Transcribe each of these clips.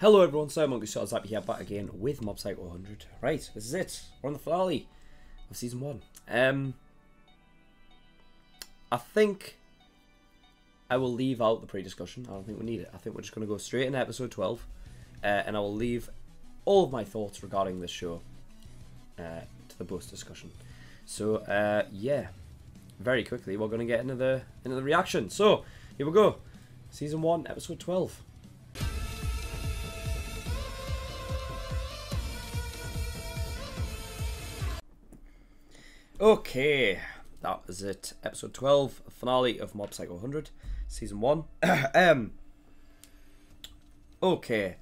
Hello everyone, SirMonkeySuit is here back again with Mob Psycho 100. Right, this is it. We're on the finale of Season 1. I think I will leave out the pre-discussion. I don't think we need it. I think we're just going to go straight into episode 12. And I will leave all of my thoughts regarding this show to the post-discussion. So, yeah. Very quickly, we're going to get into the reaction. So, here we go. Season 1, episode 12. Okay, that was it. Episode 12, finale of Mob Psycho 100, Season 1. Okay,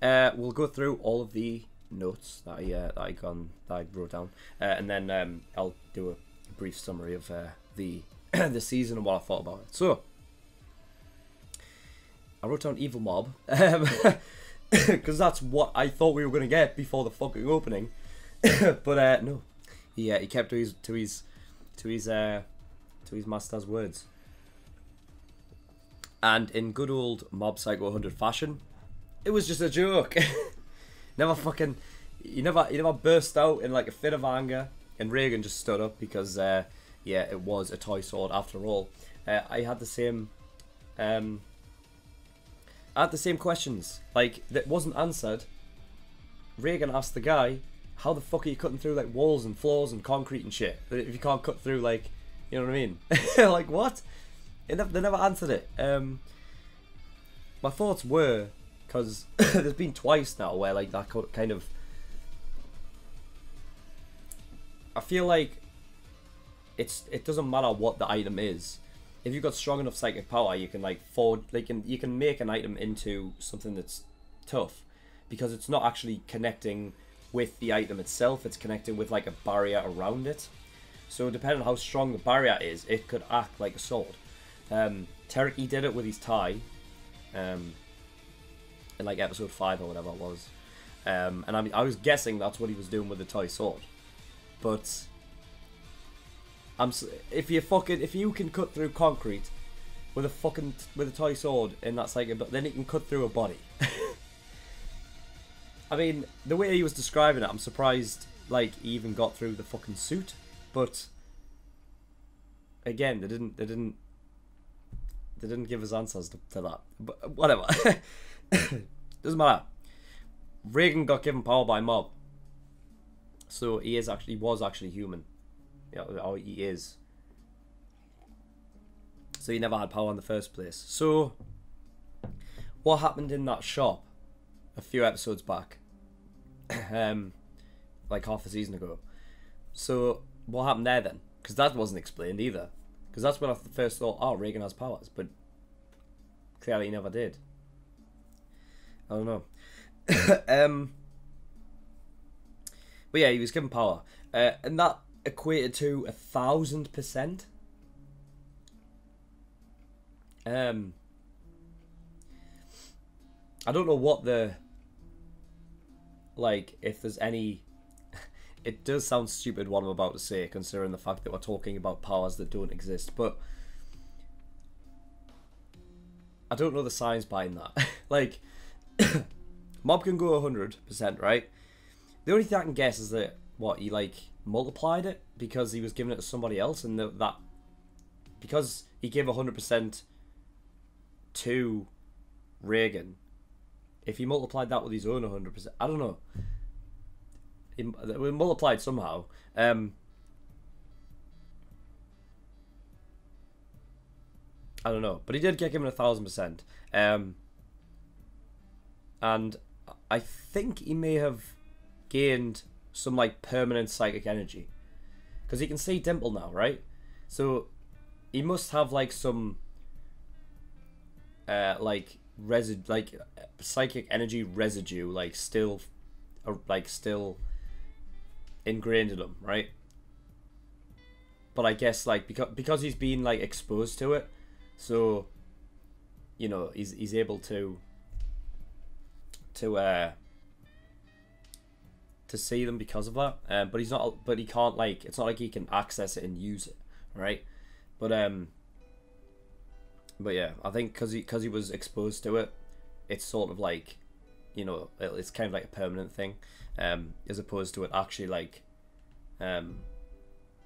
we'll go through all of the notes that I wrote down, and then I'll do a brief summary of the season and what I thought about it. So, I wrote down Evil Mob, because that's what I thought we were going to get before the fucking opening, but no. Yeah, he kept to his master's words. And in good old Mob Psycho 100 fashion, it was just a joke. He never burst out in like a fit of anger, and Reagan just stood up because yeah, it was a toy sword after all. I had the same questions, like, that wasn't answered. Reagan asked the guy, how the fuck are you cutting through like walls and floors and concrete and shit if you can't cut through, like, you know what I mean? Like, what? They never answered it. My thoughts were, because there's been twice now where like that kind of, I feel like it doesn't matter what the item is. If you've got strong enough psychic power, you can like you can make an item into something that's tough, because it's not actually connecting with the item itself, it's connecting with like a barrier around it. So depending on how strong the barrier is, it could act like a sword. Tereki did it with his tie, in like episode 5 or whatever it was, and I was guessing that's what he was doing with the toy sword. But if you can cut through concrete with a toy sword in that psychic, then it can cut through a body. I mean, the way he was describing it, I'm surprised, like, he even got through the fucking suit. But again, they didn't give us answers to that. But whatever, doesn't matter. Reagan got given power by Mob, so he was actually human. Yeah, or he is. So he never had power in the first place. So what happened in that shop a few episodes back? Like half a season ago. So what happened there then? Because that wasn't explained either. Because that's when I first thought, oh, Reagan has powers, but clearly he never did. I don't know. But yeah, he was given power, and that equated to 1,000%. I don't know what the, like, if there's any, it does sound stupid what I'm about to say, considering the fact that we're talking about powers that don't exist, but I don't know the science behind that. Like, Mob can go 100%, right? The only thing I can guess is that, what, he like multiplied it because he was giving it to somebody else, and that because he gave 100% to Reagan, if he multiplied that with his own 100%, I don't know. It multiplied somehow. I don't know, but he did get given 1,000%. And I think he may have gained some like permanent psychic energy, because he can see Dimple now, right? So he must have like some like psychic energy residue, like still ingrained in him, right? But I guess like because he's been like exposed to it, so you know he's able to see them because of that. But he's not. But he can't, like, it's not like he can access it and use it, right? But yeah, I think because he was exposed to it, it's sort of like you know, it's kind of like a permanent thing, as opposed to it actually like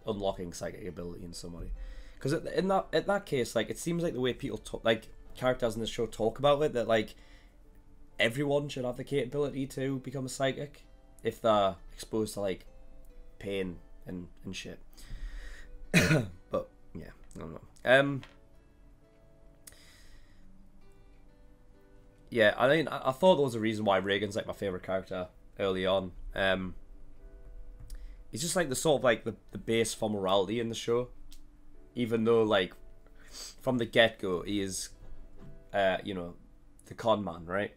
unlocking psychic ability in somebody. Because in that case, like, it seems like the way people talk, like characters in the show talk about it, that like everyone should have the capability to become a psychic if they're exposed to like pain and shit. But yeah, I don't know. Yeah, I mean, I thought there was a reason why Reagan's like my favorite character early on. He's just like the sort of like the base for morality in the show, even though like from the get go he is, you know, the con man, right?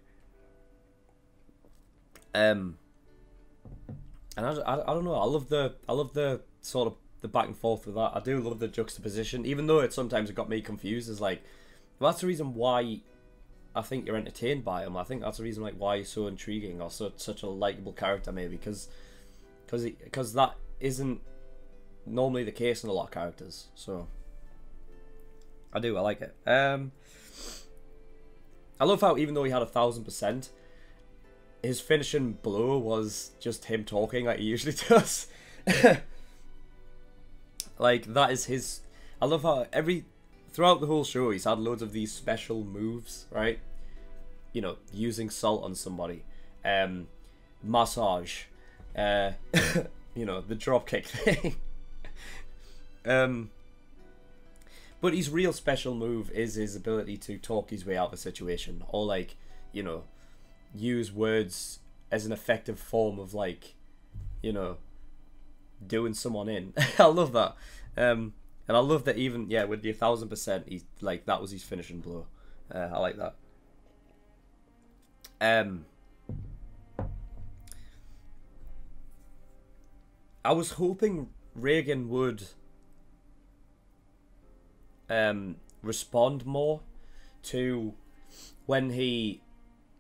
And I don't know. I love the sort of the back and forth with that. I do love the juxtaposition, even though it sometimes got me confused. Is like, well, that's the reason why I think you're entertained by him. I think that's the reason like why he's so intriguing or such a likable character, maybe because that isn't normally the case in a lot of characters. So I like it. I love how even though he had 1000%, his finishing blow was just him talking like he usually does. Like, that is his... I love how throughout the whole show he's had loads of these special moves, right? You know, using salt on somebody, massage, you know, the dropkick thing. But his real special move is his ability to talk his way out of a situation, or like, you know, use words as an effective form of like, you know, doing someone in. I love that. And I love that even, yeah, with the 1000%, he's like, that was his finishing blow. I like that. I was hoping Reagan would respond more to when he,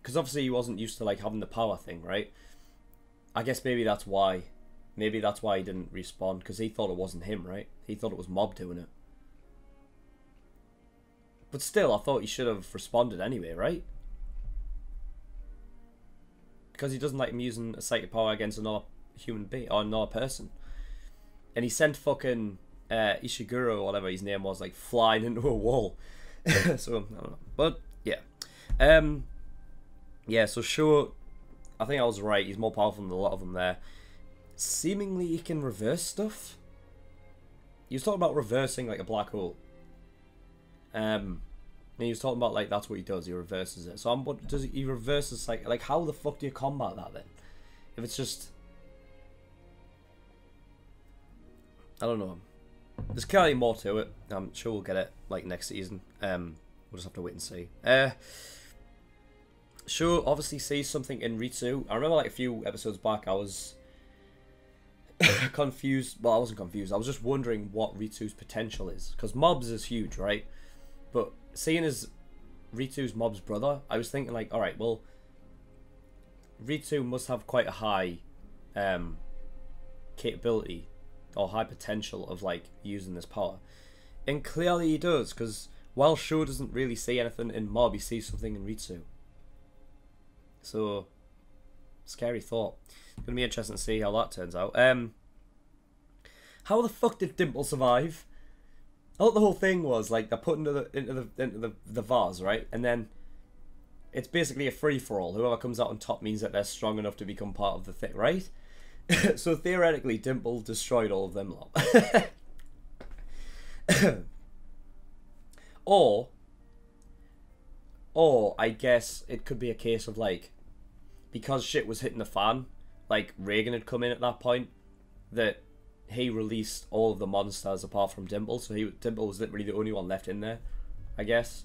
because obviously he wasn't used to like having the power thing, right? I guess maybe that's why he didn't respond, because he thought it wasn't him, right? He thought it was Mob doing it. But still, I thought he should have responded anyway, right? Because he doesn't like him using a psychic power against another human being or another person. And he sent fucking Ishiguro or whatever his name was, like, flying into a wall. So I don't know, but yeah, yeah. So sure, I think I was right. He's more powerful than a lot of them there. Seemingly, he can reverse stuff. He was talking about reversing like a black hole. And he was talking about like that's what he does. He reverses it. So what does he reverses like how the fuck do you combat that then? If it's just, I don't know. There's clearly more to it. I'm sure we'll get it like next season. We'll just have to wait and see. Sure, obviously sees something in Ritsu. I remember like a few episodes back I was confused. Well, I wasn't confused. I was just wondering what Ritsu's potential is, because Mob's is huge, right? But seeing as Ritsu's Mob's brother, I was thinking like, all right, well, Ritsu must have quite a high capability or high potential of like using this power, and clearly he does, because while Sho doesn't really see anything in Mob, he sees something in Ritsu. So, scary thought. It's gonna be interesting to see how that turns out. How the fuck did Dimple survive? I thought the whole thing was like they're put into the vase, right? And then it's basically a free for all. Whoever comes out on top means that they're strong enough to become part of the thing, right? So theoretically, Dimple destroyed all of them lot. Or I guess it could be a case of like, because shit was hitting the fan, like Reagan had come in at that point, that he released all of the monsters apart from Dimple, so Dimple was literally the only one left in there, I guess.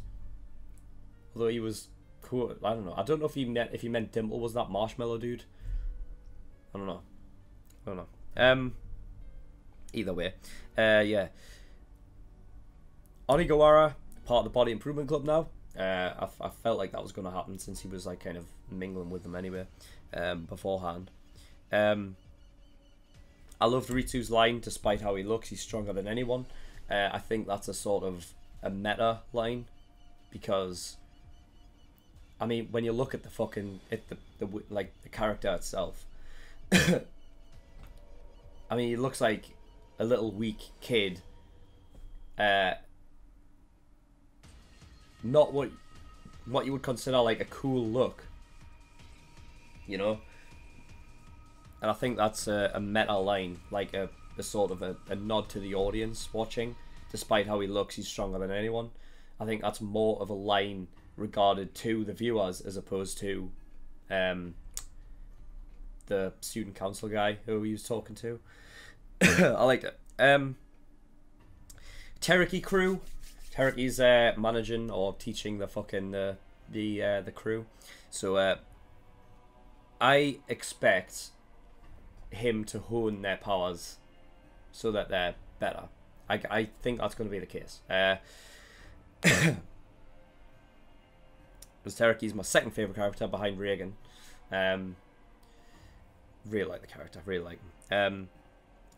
Although he was cool, I don't know. I don't know if he meant Dimple was that marshmallow dude. I don't know. Either way, yeah. Onigawara, part of the Body Improvement Club now. I felt like that was going to happen since he was like kind of mingling with them anyway, beforehand. I loved Ritsu's line, despite how he looks, he's stronger than anyone. I think that's a sort of a meta line, because I mean, when you look at the fucking like the character itself, I mean, he looks like a little weak kid. Not what you would consider like a cool look, you know. And I think that's a meta line, like a sort of a nod to the audience watching. Despite how he looks, he's stronger than anyone. I think that's more of a line regarded to the viewers as opposed to the student council guy who he was talking to. I liked it. Teriki crew. Teriki's managing or teaching the fucking the crew. So I expect him to hone their powers so that they're better. I think that's going to be the case. Because Teriki's my second favourite character behind Reagan. Really like the character, really like him.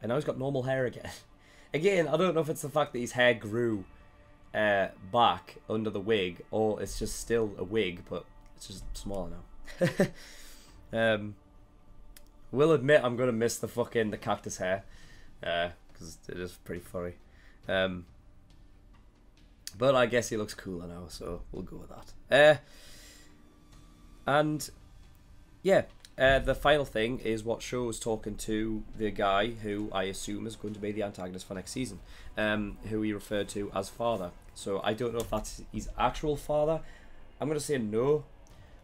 And now he's got normal hair again. Again, I don't know if it's the fact that his hair grew back under the wig, or it's just still a wig, but it's just smaller now. Will admit I'm gonna miss the cactus hair, because it is pretty furry. But I guess he looks cooler now, so we'll go with that. And yeah, the final thing is what Sho is talking to the guy who I assume is going to be the antagonist for next season, who he referred to as father. So I don't know if that's his actual father. I'm gonna say no.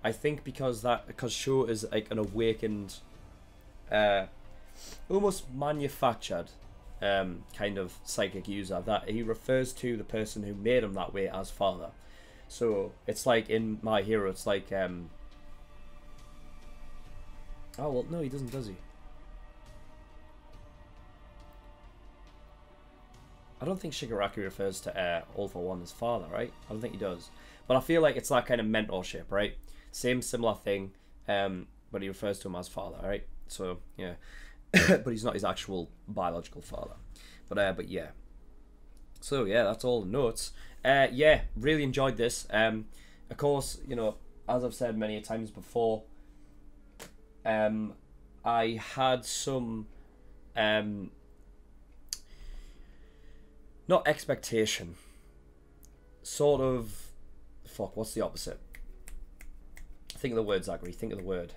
I think because Sho is like an awakened, almost manufactured kind of psychic user, that he refers to the person who made him that way as father. So it's like in My Hero, it's like oh well, no, he doesn't, does he? I don't think Shigaraki refers to All For One as father, right? I don't think he does. But I feel like it's that kind of mentorship, right? Same similar thing, but he refers to him as father, right? So yeah, but he's not his actual biological father. But yeah. So yeah, that's all the notes. Yeah, really enjoyed this. Of course, you know, as I've said many times before, I had some not expectation, sort of, fuck, what's the opposite? Think of the word, Zachary, think of the word.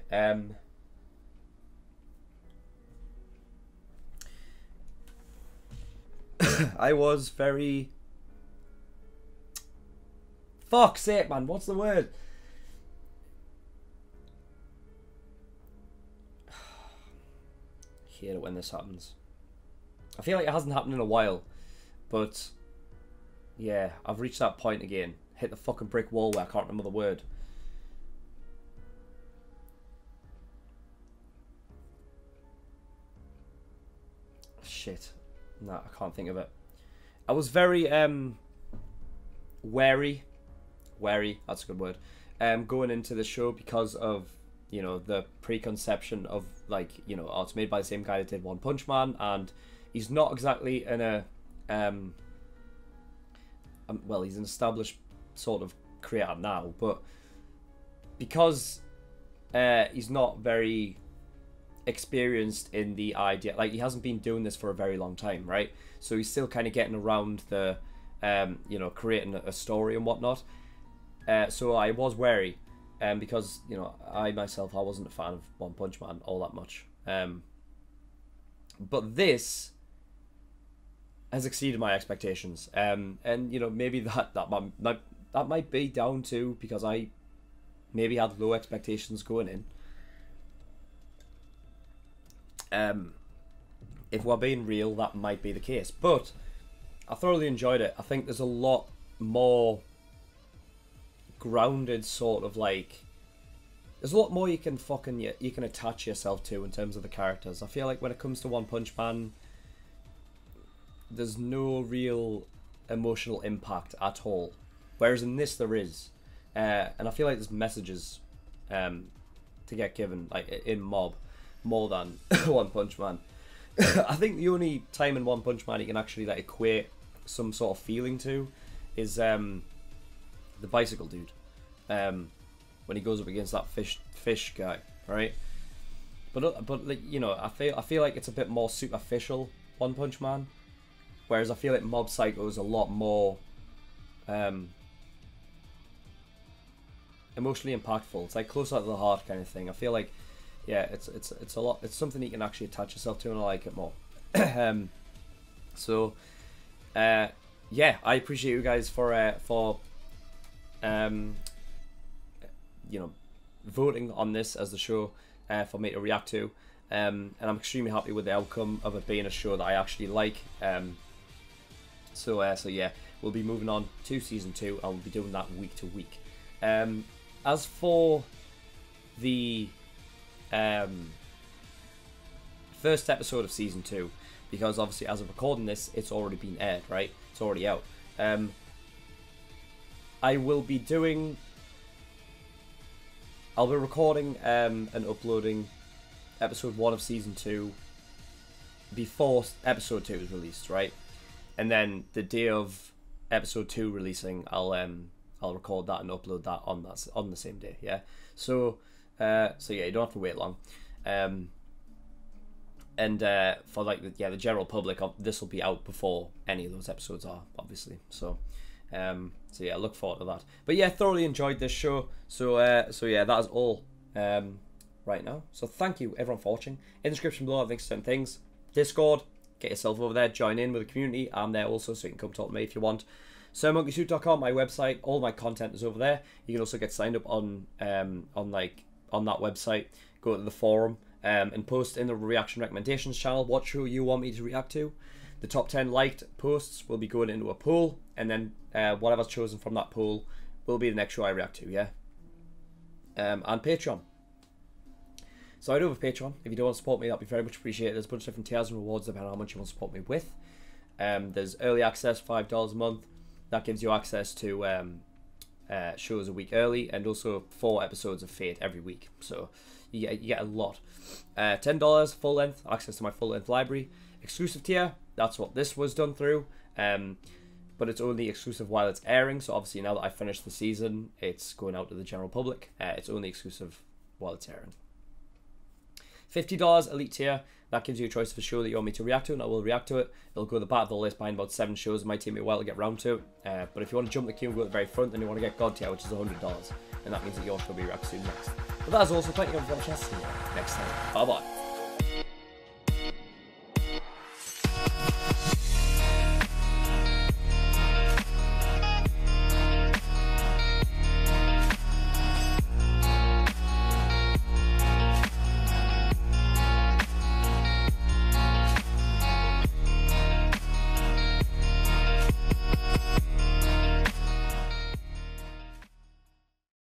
I was very, fuck's sake, man, what's the word? I hate it when this happens. I feel like it hasn't happened in a while, but yeah, I've reached that point again. Hit the fucking brick wall where I can't remember the word. Shit. Nah, I can't think of it. I was very wary, that's a good word, going into the show because of, you know, the preconception of, like, you know, oh, it's made by the same guy that did One Punch Man, and he's not exactly in a well, he's an established sort of creator now, but because he's not very experienced in the idea, like, he hasn't been doing this for a very long time, right? So he's still kind of getting around the you know, creating a story and whatnot. So I was wary, because, you know, I myself, I wasn't a fan of One Punch Man all that much, but this has exceeded my expectations, and you know, maybe that might be down to because I maybe had low expectations going in. If we're being real, that might be the case, but I thoroughly enjoyed it. I think there's a lot more grounded, sort of, like, there's a lot more you can attach yourself to in terms of the characters. I feel like when it comes to One Punch Man, there's no real emotional impact at all, whereas in this there is, and I feel like there's messages to get given, like in Mob, more than One Punch Man. I think the only time in One Punch Man you can actually, like, equate some sort of feeling to is the bicycle dude, when he goes up against that fish guy, right? But like, you know, I feel like it's a bit more superficial, One Punch Man, whereas I feel like Mob Psycho is a lot more emotionally impactful. It's like closer to the heart kind of thing. I feel like, yeah, it's a lot. It's something you can actually attach yourself to, and I like it more. So, yeah, I appreciate you guys for you know, voting on this as the show for me to react to, and I'm extremely happy with the outcome of it being a show that I actually like. So yeah, we'll be moving on to season 2. I'll be doing that week to week. As for the first episode of season 2, because obviously as of recording this, it's already been aired, right? It's already out. I'll be recording and uploading episode 1 of season 2 before episode 2 is released, right? And then the day of episode 2 releasing, I'll record that and upload that on the same day, yeah. So yeah, you don't have to wait long. And for like the general public, this will be out before any of those episodes are, obviously. So yeah, look forward to that. But yeah, thoroughly enjoyed this show. So yeah, that is all right now. So thank you everyone for watching. In the description below, I have links to certain things. Discord, get yourself over there, join in with the community. I'm there also, so you can come talk to me if you want. SirMonkeySuit.com, my website. All my content is over there. You can also get signed up on that website. Go to the forum and post in the reaction recommendations channel what show you want me to react to. The top 10 liked posts will be going into a pool, and then whatever's chosen from that pool will be the next show I react to, yeah? And Patreon. So I do have a Patreon. If you do want to support me, that'd be very much appreciated. There's a bunch of different tiers and rewards depending on how much you want to support me with. There's early access, $5 a month. That gives you access to shows a week early, and also 4 episodes of Fate every week. So you get a lot. $10 full length, access to my full length library. Exclusive tier, that's what this was done through. But it's only exclusive while it's airing. So obviously now that I've finished the season, it's going out to the general public. It's only exclusive while it's airing. $50 elite tier. That gives you a choice of a show that you want me to react to, and I will react to it. It'll go to the back of the list behind about 7 shows. It might take me a while to get round to it. But if you want to jump the queue and go to the very front, then you want to get God tier, which is $100. And that means that your show will be reacted to next. But that is also thank you for watching. See you next time. Bye bye.